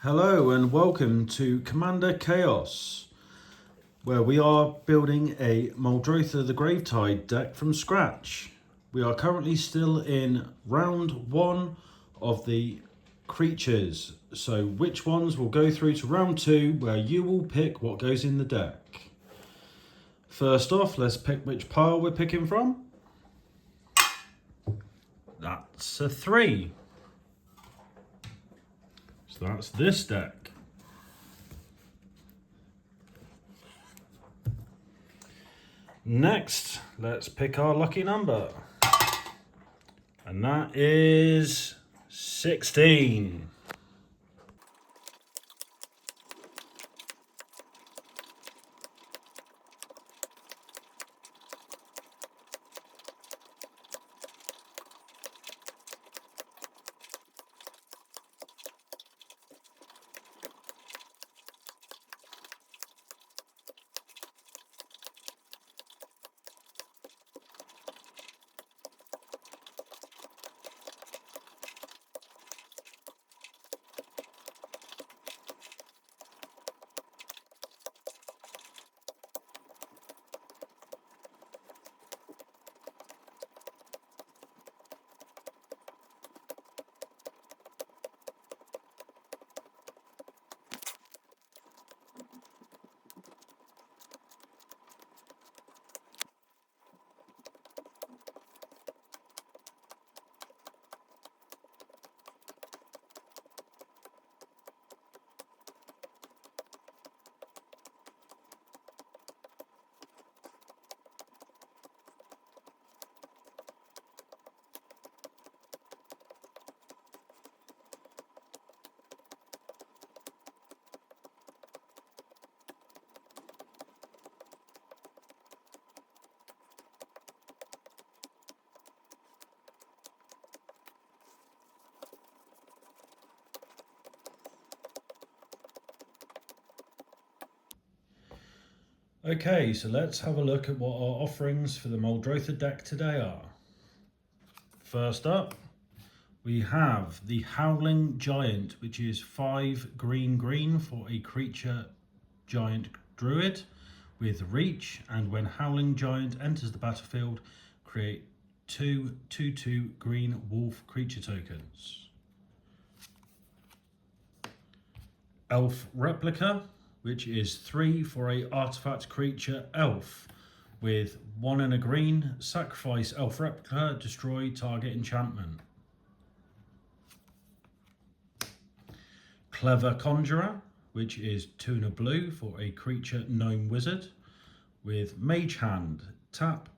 Hello and welcome to Commander Chaos, where we are building a Muldrotha the Gravetide deck from scratch. We are currently still in round 1 of the creatures, so which ones will go through to round 2 where you will pick what goes in the deck. First off, let's pick which pile we're picking from. That's a 3. So that's this deck. Next, let's pick our lucky number. And that is 16. Okay, so let's have a look at what our offerings for the Muldrotha deck today are. First up, we have the Howling Giant, which is 5 green for a creature giant druid with reach, and when Howling Giant enters the battlefield, create 2/2/2 green wolf creature tokens. Elf Replica, which is 3 for a artifact creature elf with 1 and a green, sacrifice Elf Replica, destroy target enchantment. Clever Conjurer, which is 2 and a blue for a creature gnome wizard with Mage Hand, tap,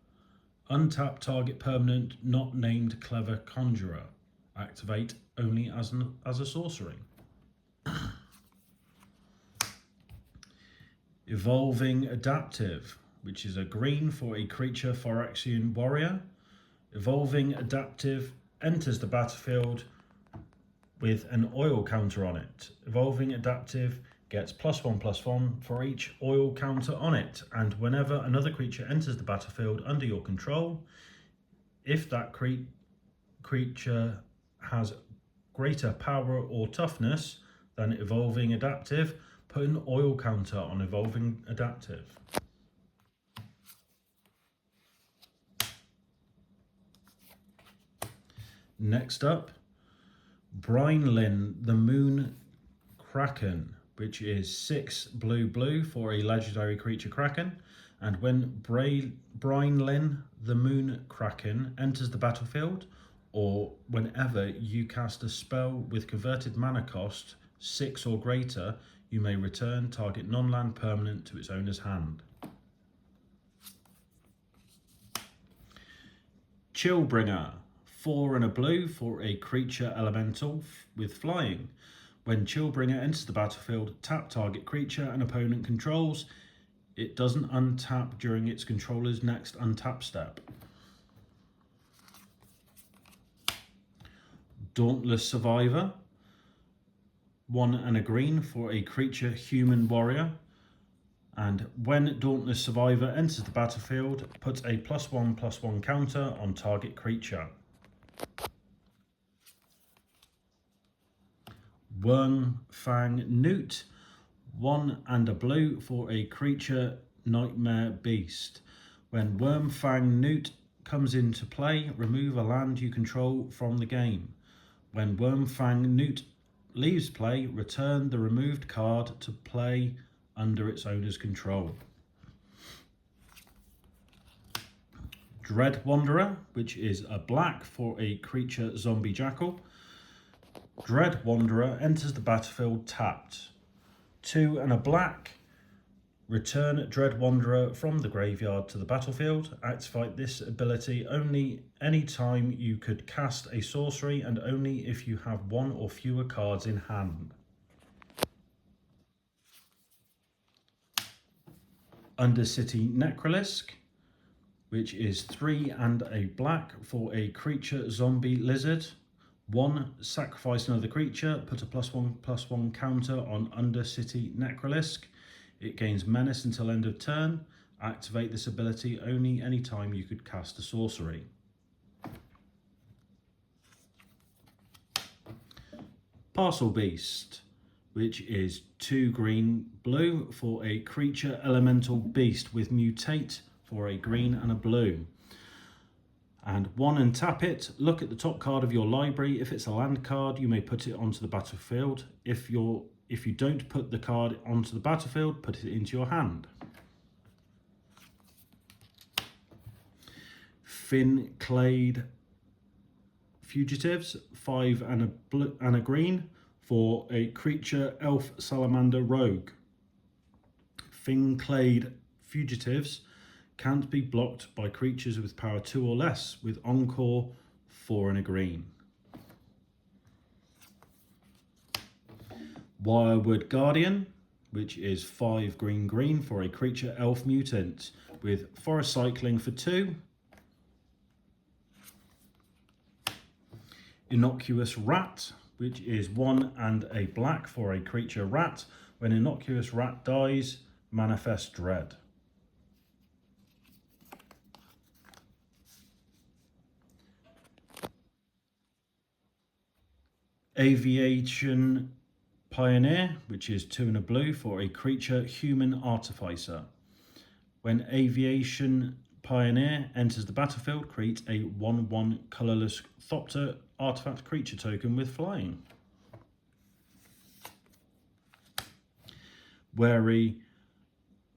untap target permanent not named Clever Conjurer, activate only as a sorcery. Evolving Adaptive, which is a green for a creature Phyrexian warrior. Evolving Adaptive enters the battlefield with an oil counter on it. Evolving Adaptive gets +1/+1 for each oil counter on it, and whenever another creature enters the battlefield under your control, if that creature has greater power or toughness than Evolving Adaptive, put an oil counter on Evolving Adaptive. Next up, Brynlin the Moon Kraken, which is 6 blue for a legendary creature Kraken, and when Brynlin the Moon Kraken enters the battlefield, or whenever you cast a spell with converted mana cost 6 or greater, you may return target non-land permanent to its owner's hand. Chillbringer, 4 and a blue for a creature elemental with flying. When Chillbringer enters the battlefield, tap target creature an opponent controls. It doesn't untap during its controller's next untap step. Dauntless Survivor, 1 and a green for a creature human warrior, and when Dauntless Survivor enters the battlefield, put a +1/+1 counter on target creature. Wormfang Newt, 1 and a blue for a creature nightmare beast. When Wormfang Newt comes into play, remove a land you control from the game. When Wormfang Newt leaves play, return the removed card to play under its owner's control. Dread Wanderer, which is a black for a creature zombie jackal. Dread Wanderer enters the battlefield tapped. 2 and a black. Return Dread Wanderer from the graveyard to the battlefield. Activate this ability only any time you could cast a sorcery and only if you have 1 or fewer cards in hand. Undercity Necrolisc, which is 3 and a black for a creature zombie lizard. 1, sacrifice another creature, put a +1/+1 counter on Undercity Necrolisc. It gains menace until end of turn. Activate this ability only any time you could cast a sorcery. Parcel Beast, which is 2 green blue for a creature elemental beast with mutate for a green and a blue. And 1 and tap it. Look at the top card of your library. If it's a land card, you may put it onto the battlefield. If you don't put the card onto the battlefield, put it into your hand. Fin Clade Fugitives, 5 and a blue and a green for a creature elf salamander rogue. Fin Clade Fugitives can't be blocked by creatures with power 2 or less, with Encore, 4 and a green. Wirewood Guardian, which is 5 green for a creature elf mutant, with forest cycling for 2. Innocuous Rat, which is 1 and a black for a creature rat. When Innocuous Rat dies, manifest Dread. Aviation Pioneer, which is 2 and a blue for a creature human artificer. When Aviation Pioneer enters the battlefield, create a 1/1 colourless Thopter artifact creature token with flying. Wary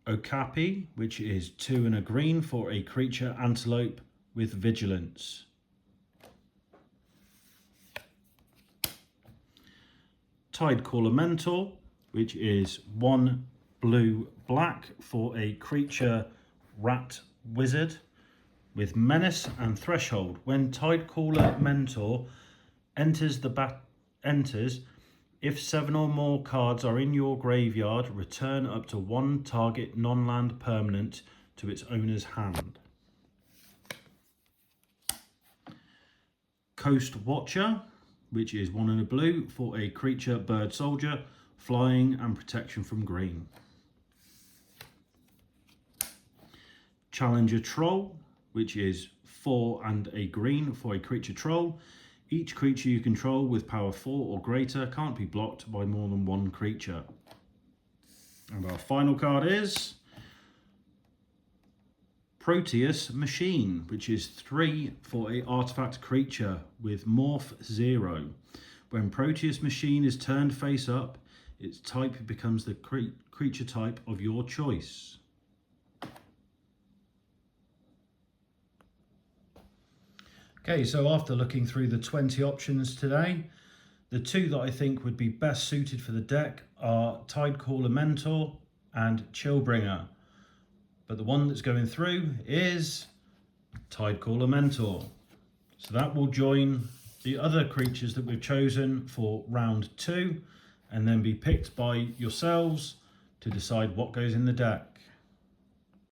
Okapi, which is 2 and a green for a creature antelope with vigilance. Tidecaller Mentor, which is 1 blue black for a creature rat wizard with menace and threshold. When Tidecaller Mentor enters if 7 or more cards are in your graveyard, return up to 1 target non-land permanent to its owner's hand. Coast Watcher, which is 1 and a blue for a creature bird soldier, flying and protection from green. Challenger Troll, which is 4 and a green for a creature troll. Each creature you control with power 4 or greater can't be blocked by more than 1 creature. And our final card is Proteus Machine, which is 3 for a artifact creature with morph 0. When Proteus Machine is turned face up, its type becomes the creature type of your choice. Okay, so after looking through the 20 options today, the 2 that I think would be best suited for the deck are Tidecaller Mentor and Chillbringer. But the one that's going through is Tidecaller Mentor. So that will join the other creatures that we've chosen for round 2 and then be picked by yourselves to decide what goes in the deck.